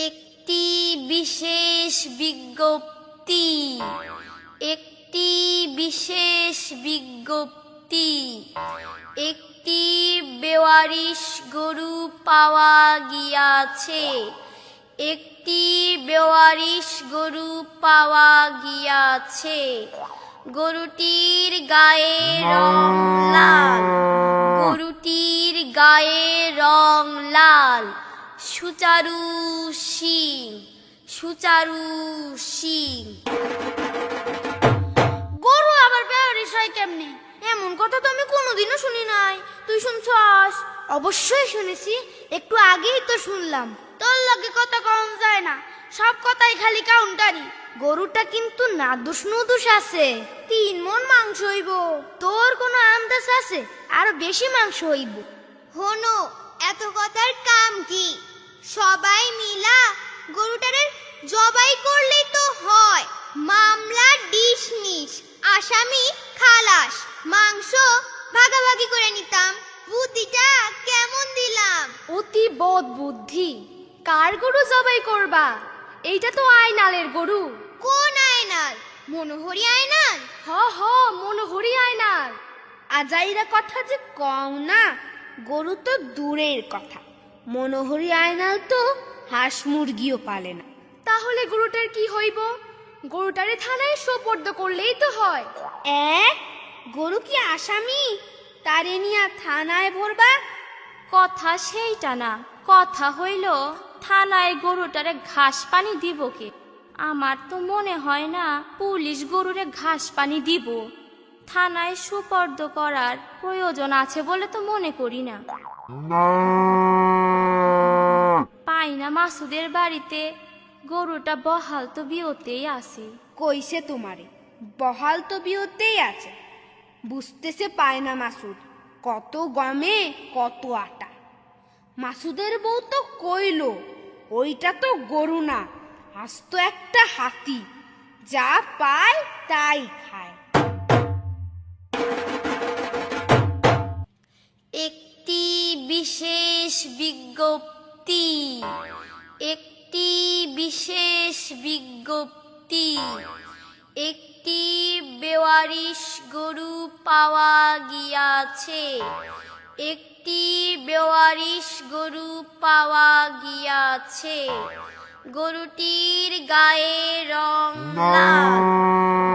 একটি বিশেষ বিজ্ঞপ্তি, একটি বিশেষ বিজ্ঞপ্তি। একটি বেওয়ারিশ গরু পাওয়া গিয়াছে, একটি বেওয়ারিশ গরু পাওয়া গিয়াছে। গরুটির গায়ে রং লাল, গরুটির গায়ে রং লাল। সুচারু শিং, সুচারু শিং। গরু আবার বেওয়ারিশ হয় কেমনে? এমন কথা তো আমি কোনোদিনও শুনি নাই। তুই শুনছস? অবশ্যই শুনেছি, একটু আগেই তো শুনলাম। তোর লগে কথা কম যায় না, সব কথাই খালি কাউন্টারি। গরুটা কিন্তু নাদুস নুদুস আছে, 3 মণ মাংস হইব। তোর কোনো আন্দাজ আছে আরো বেশি মাংস হইব? হনো, এত কথার কাম কি? সবাই মিলা গরুটারে জবাই করলেই তো হয়। মামলা ডিসমিস, আসামি খালাস, মাংস ভাগাভাগি করে নিতাম। বুদ্ধিটা কেমন দিলাম? অতি বদ বুদ্ধি। কার গরু জবাই করবা? এইটা তো আয়নালের গরু। কোন আয়নাল? মনোহরি আয়নাল? হ মনোহরি আয়নাল। আজাইরা কথা যে কও না, গরু তো দূরের কথা, মনোহরি আয়নাল তো হাঁস মুরগিও পালে না। তাহলে গরুটার কি হইব? গরুটারে থানায় সোপর্দ করলেই তো হয়। গরু কি আসামি? তারে নিয়া থানায় ভরবা? কথা সেইটা না, কথা হইল থানায় গরুটারে ঘাস পানি দিব কে? আমার তো মনে হয় না পুলিশ গরুরে ঘাস পানি দিব। থানায় সুপর্দ করার প্রয়োজন আছে বলে তো মনে করি না। পাই না মাসুদের বাড়িতে গরুটা বহাল তো বিয়তেই আছে। কইছে তোমারে বহাল তো বিয়তেই আছে। বুঝতেছে পায় না মাসুদ, কত গমে কত আটা। মাসুদের বউ তো কইলো ওইটা তো গরু না, আস্ত একটা হাতি, যা পায় তাই খায়। একটি বিশেষ বিজ্ঞপ্তি, একটি বিশেষ বিজ্ঞপ্তি। একটি বেওয়ারিশ গরু পাওয়া গিয়াছে, একটি বেওয়ারিশ গরু পাওয়া গিয়াছে। গরুটির গায়ে রং লাল,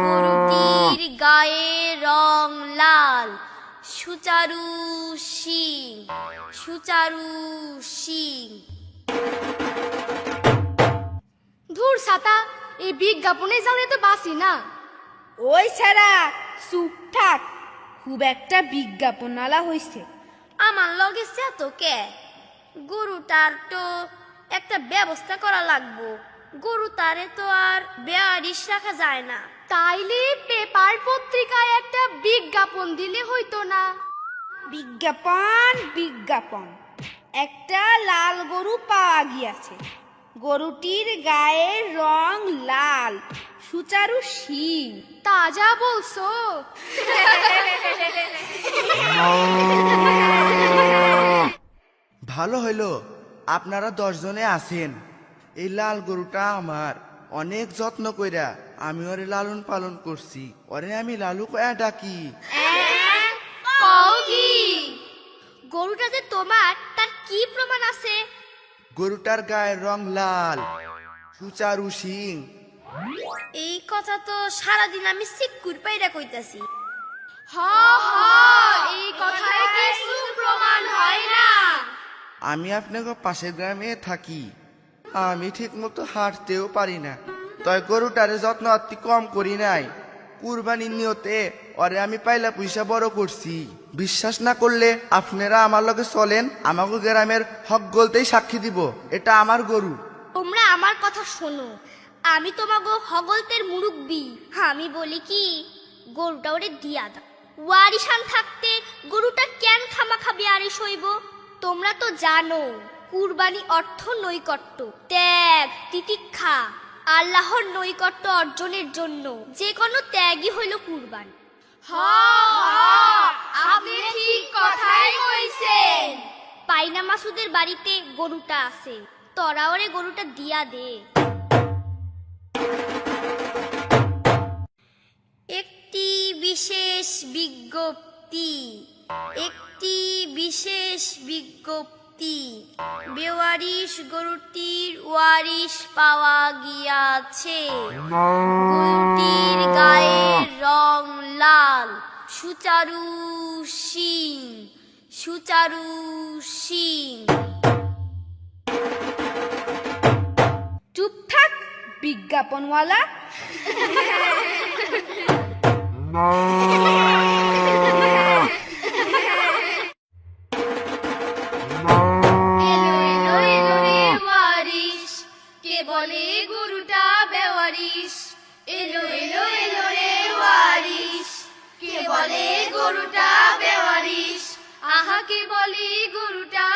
গরুটির গায়ে রং লাল। সুচারু শিং, সুচারু শিং। ধুর ছাতা, এই বিজ্ঞাপনে জানে তো বাসি না। ওই ছাড়া চুপ থাক, খুব একটা বিজ্ঞাপন আলা হইছে। আমার লগে তো কে? গরুটার তো একটা ব্যবস্থা করা লাগবো। গরু তারে তো আর বেয়ারিশ রাখা যায় না। তাইলে পেপার পত্রিকায় একটা বিজ্ঞাপন দিলে হইতো না? বিজ্ঞাপন বিজ্ঞাপন, একটা লাল গরু পাওয়া গিয়াছে, গরুটির গায়ে রং লাল, সুচারু শিং। তাজা বলছো? ভালো হইল আপনারা 10 জনে আছেন। এই লাল গরুটা আমার, অনেক যত্ন কইরা আমি ওরে লালন পালন করছি। ওরে আমি লালু কয়া ডাকি। কও কি? গরুটা যে তোমার, তার কি প্রমাণ আছে? গরুটার গায়ের রং লাল, সুচারু শিং। এই কথা তো সারাদিন আমি সিক্কুর পাইরা কইতাছি। এই কথায় কিছু প্রমাণ হয় না। আমি আপনাকে পাশের গ্রামে থাকি, আমি ঠিক মতো হাঁটতেও পারি না। তাই গরুটারে যত্ন অতি কম করি নাই। কুরবানির নিয়তে ওরে আমি পাইলা পয়সা বড় করছি। বিশ্বাস না করলে আপনারা আমার লগে চলেন, আমাকে গ্রামের হক গলতেই সাক্ষী দিব, এটা আমার গরু। তোমরা আমার কথা শোনো, আমি তোমাগো হগলতের মুরুব্বি। আমি বলি কি, গরুটা ওরে দিয়া দাও। ওয়ারিশান থাকতে গরুটা কেন খামাখা বেয়ারিশ হইব? তোমরা তো জানো কুরবানি অর্থ নৈকট্য, ত্যাগ, তিতিক্ষা। আল্লাহর নৈকট্য অর্জনের জন্য যে কোনো ত্যাগই হইল কুরবানি। আপনি ঠিক কথাই আয়না মাসুদের বাড়িতে গরুটা আছে, তোরা ওরে গরুটা দিয়া দে। একটি বিশেষ বিজ্ঞপ্তি, একটি বিশেষ বিজ্ঞপ্তি, বেওয়ারিশ গরুটির ওয়ারিশ পাওয়া গিয়াছে। গরুটির গায়ের রং লাল, সুচারু শিং, সুচারু শিং। চুপ থাক বিজ্ঞাপনওয়ালা। এলো এলো এলো রে ওয়ারিশ, কে বলে গরুটা বেওয়ারিশ। এলো এলো এলো রে ওয়ারিশ, কে বলে গরুটা বেওয়ারিশ। আহা কে বলে গরুটা